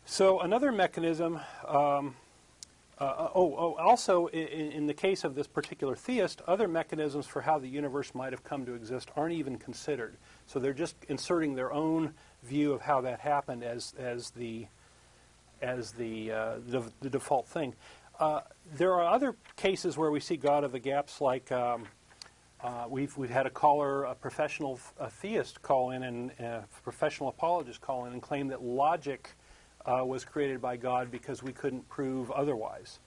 So another mechanism, also in the case of this particular theist, other mechanisms for how the universe might have come to exist aren't even considered. So they're just inserting their own view of how that happened as the default thing. There are other cases where we see God of the gaps, like we've had a caller, a professional theist, call in, and a professional apologist call in and claim that logic was created by God because we couldn't prove otherwise.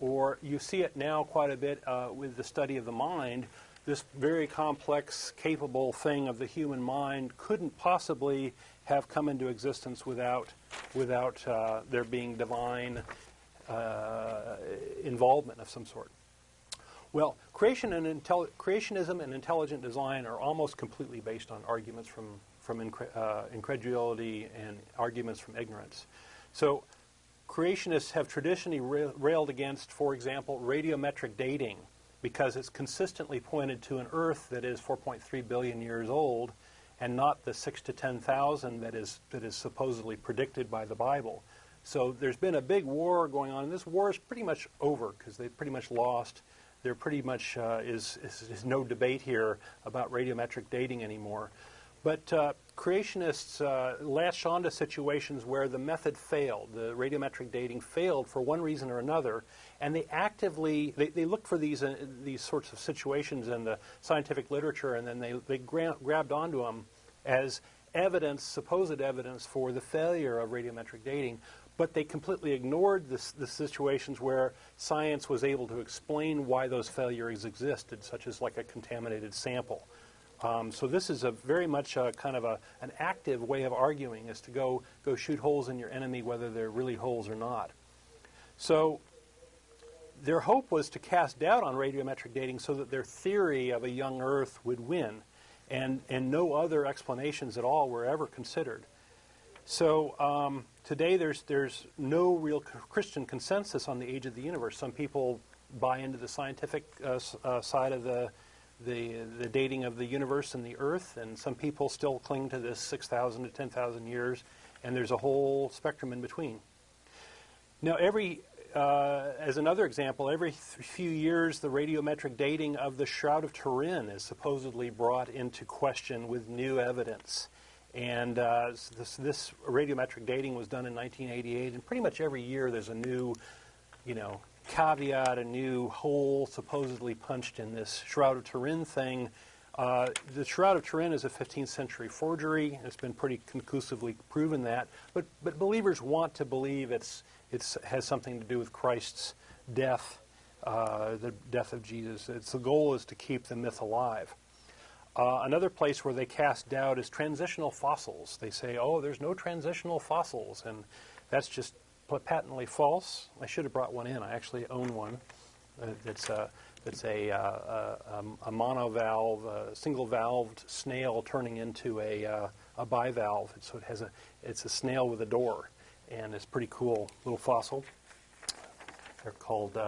Or you see it now quite a bit with the study of the mind. This very complex, capable thing of the human mind couldn't possibly have come into existence without there being divine involvement of some sort. Well, creationism and intelligent design are almost completely based on arguments from incredulity and arguments from ignorance. So creationists have traditionally railed against, for example, radiometric dating, because it's consistently pointed to an Earth that is 4.3 billion years old and not the 6 to 10,000 that is supposedly predicted by the Bible. So there's been a big war going on, and this war is pretty much over because they've pretty much lost. There pretty much is no debate here about radiometric dating anymore. But creationists latch onto situations where the method failed, the radiometric dating failed for one reason or another, and they actively they look for these sorts of situations in the scientific literature, and then they grabbed onto them as evidence, supposed evidence for the failure of radiometric dating. But they completely ignored the situations where science was able to explain why those failures existed, such as like a contaminated sample. So this is a very much kind of an active way of arguing, is to go shoot holes in your enemy, whether they're really holes or not. So their hope was to cast doubt on radiometric dating so that their theory of a young Earth would win, and no other explanations at all were ever considered. So today there's no real Christian consensus on the age of the universe. Some people buy into the scientific side of the dating of the universe and the Earth, and some people still cling to this 6,000 to 10,000 years, and there's a whole spectrum in between. Now, as another example, every few years the radiometric dating of the Shroud of Turin is supposedly brought into question with new evidence. And this radiometric dating was done in 1988, and pretty much every year there's a new, caveat, a new hole supposedly punched in this Shroud of Turin thing. The Shroud of Turin is a 15th century forgery. It's been pretty conclusively proven that. But believers want to believe it has something to do with Christ's death, the death of Jesus. The goal is to keep the myth alive. Another place where they cast doubt is transitional fossils. They say, there's no transitional fossils, and that's just patently false. I should have brought one in. I actually own one. It's a monovalve, single-valved snail turning into a bivalve. So it's a snail with a door, and it's pretty cool little fossil. They're called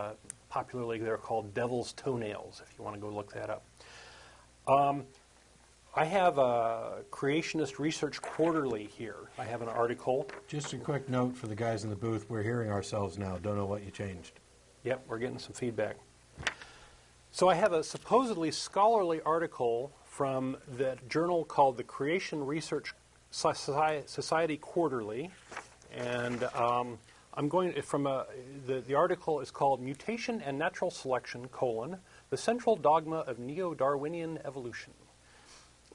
popularly devil's toenails. If you want to go look that up. I have a Creationist Research Quarterly here. I have an article. Just a quick note for the guys in the booth. We're hearing ourselves now. Don't know what you changed. Yep, we're getting some feedback. So I have a supposedly scholarly article from the journal called the Creation Research Society Quarterly. And I'm going from the article is called Mutation and Natural Selection, the Central Dogma of Neo-Darwinian Evolution,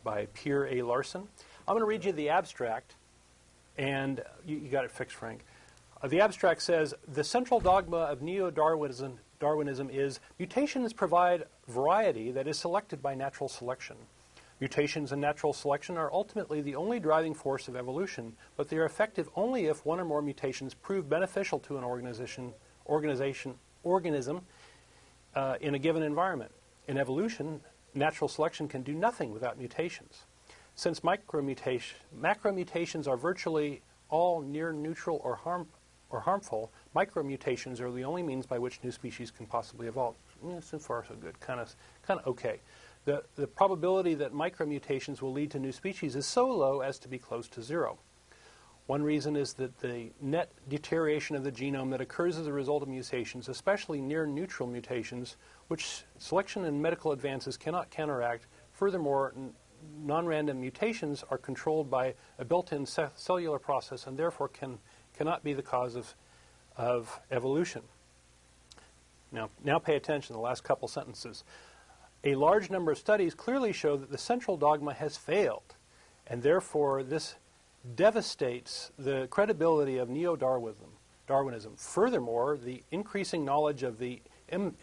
by Pierre A. Larson. I'm going to read you the abstract, and you got it fixed, Frank. The abstract says, the central dogma of Neo-Darwinism is mutations provide variety that is selected by natural selection. Mutations and natural selection are ultimately the only driving force of evolution, but they are effective only if one or more mutations prove beneficial to an organism in a given environment. In evolution, natural selection can do nothing without mutations. Since macromutations are virtually all near neutral or harmful, micromutations are the only means by which new species can possibly evolve. So far, so good. Kind of okay. The probability that micromutations will lead to new species is so low as to be close to zero. One reason is that the net deterioration of the genome that occurs as a result of mutations, especially near-neutral mutations, which selection and medical advances cannot counteract. Furthermore, non-random mutations are controlled by a built-in cellular process and therefore cannot be the cause of evolution. Now pay attention to the last couple sentences. A large number of studies clearly show that the central dogma has failed, and therefore this devastates the credibility of neo-Darwinism. Furthermore, the increasing knowledge of the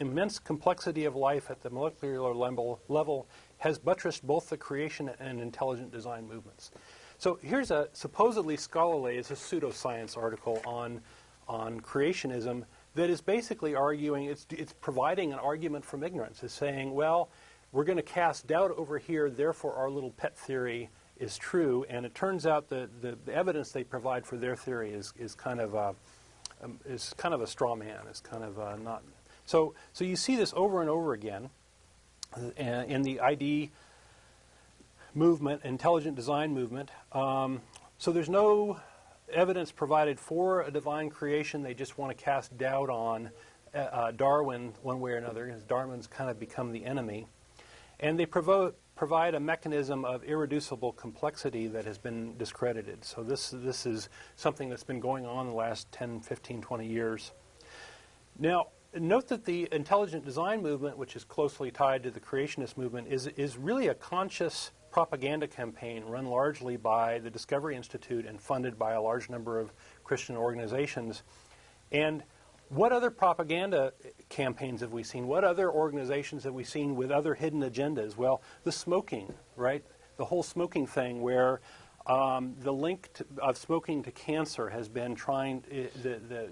immense complexity of life at the molecular level has buttressed both the creation and intelligent design movements. So here's a supposedly scholarly, it's a pseudoscience article on creationism that is basically arguing, it's providing an argument from ignorance. It's saying, well, we're going to cast doubt over here, therefore our little pet theory is true, and it turns out the evidence they provide for their theory is kind of a straw man. It's kind of not. So you see this over and over again in the ID movement, intelligent design movement. So there's no evidence provided for a divine creation. They just want to cast doubt on Darwin one way or another, because Darwin's kind of become the enemy. And they provide a mechanism of irreducible complexity that has been discredited. So this is something that's been going on in the last 10, 15, 20 years. Now, note that the intelligent design movement, which is closely tied to the creationist movement, is really a conscious propaganda campaign run largely by the Discovery Institute and funded by a large number of Christian organizations. And what other propaganda campaigns have we seen? What other organizations have we seen with other hidden agendas? Well, the smoking, right? The whole smoking thing where the link of smoking to cancer has been trying, the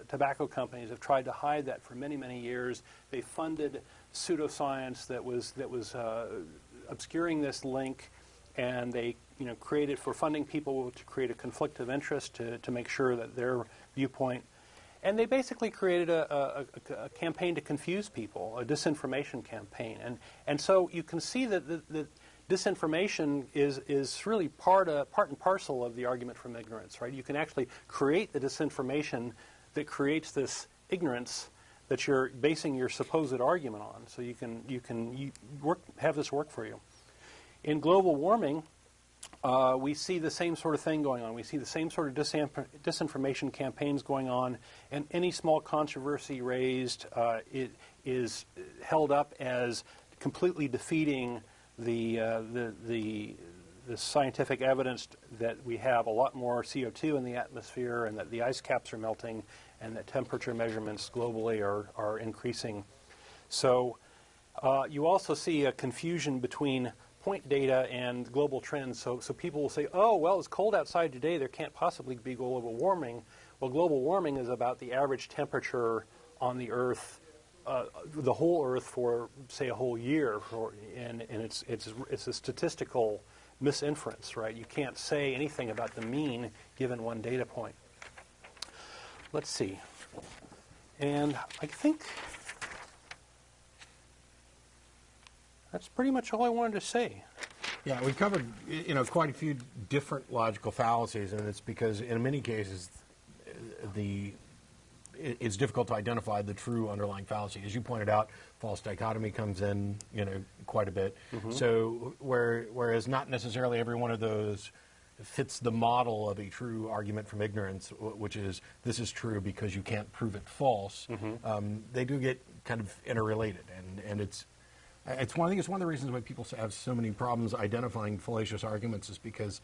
tobacco companies have tried to hide that for many, many years. They funded pseudoscience that was obscuring this link, and they created, for funding people, to create a conflict of interest to make sure that their viewpoint. And they basically created a campaign to confuse people, a disinformation campaign. And so you can see that the disinformation is really part and parcel of the argument from ignorance, right? You can actually create the disinformation that creates this ignorance that you're basing your supposed argument on. So you can have this work for you. In global warming, we see the same sort of thing going on. We see the same sort of disinformation campaigns going on, and any small controversy raised it is held up as completely defeating the scientific evidence that we have a lot more CO2 in the atmosphere, and that the ice caps are melting, and that temperature measurements globally are increasing. So you also see a confusion between point data and global trends. So people will say, oh, well, it's cold outside today, there can't possibly be global warming. Well, global warming is about the average temperature on the Earth, the whole Earth for, say, a whole year. And it's a statistical misinference, right? You can't say anything about the mean given one data point. Let's see. And I think that's pretty much all I wanted to say. Yeah, we covered quite a few different logical fallacies, and it's because in many cases it's difficult to identify the true underlying fallacy. As you pointed out, false dichotomy comes in quite a bit. Mm-hmm. So whereas not necessarily every one of those fits the model of a true argument from ignorance, which is this is true because you can't prove it false, mm-hmm. They do get kind of interrelated, and I think it's one of the reasons why people have so many problems identifying fallacious arguments is because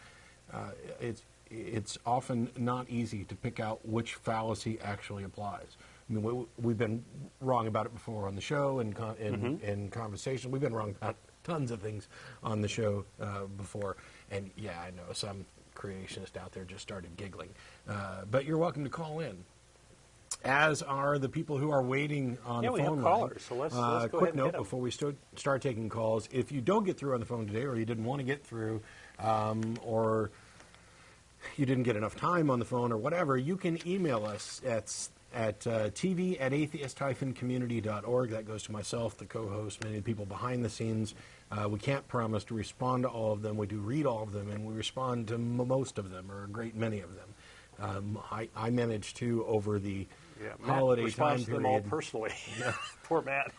it's often not easy to pick out which fallacy actually applies. I mean, we've been wrong about it before on the show and in conversation. We've been wrong about tons of things on the show before. And yeah, I know some creationist out there just started giggling. But you're welcome to call in, as are the people who are waiting on the phone line. Yeah, we have callers, so let's go ahead and quick note before we start taking calls. If you don't get through on the phone today, or you didn't want to get through, or you didn't get enough time on the phone or whatever, you can email us at tv@atheist-community.org. That goes to myself, the co-host, many of the people behind the scenes We can't promise to respond to all of them. We do read all of them, and we respond to most of them, or a great many of them. I managed to, over the holiday time responds to period. them all personally. Poor Matt.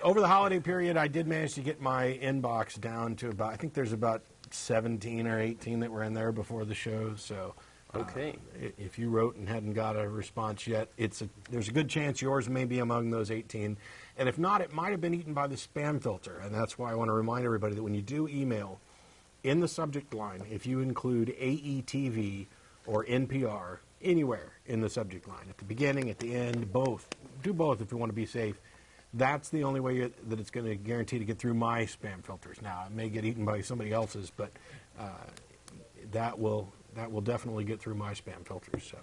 Over the holiday period, I did manage to get my inbox down to about, I think there's about 17 or 18 that were in there before the show. So, Okay. if you wrote and hadn't got a response yet, there's a good chance yours may be among those 18. And if not, it might have been eaten by the spam filter. And that's why I want to remind everybody that when you do email, in the subject line, if you include AETV or NPR, anywhere in the subject line, at the beginning, at the end, both. Do both if you want to be safe. That's the only way that it's going to guarantee to get through my spam filters. Now, it may get eaten by somebody else's, but that will definitely get through my spam filters. So.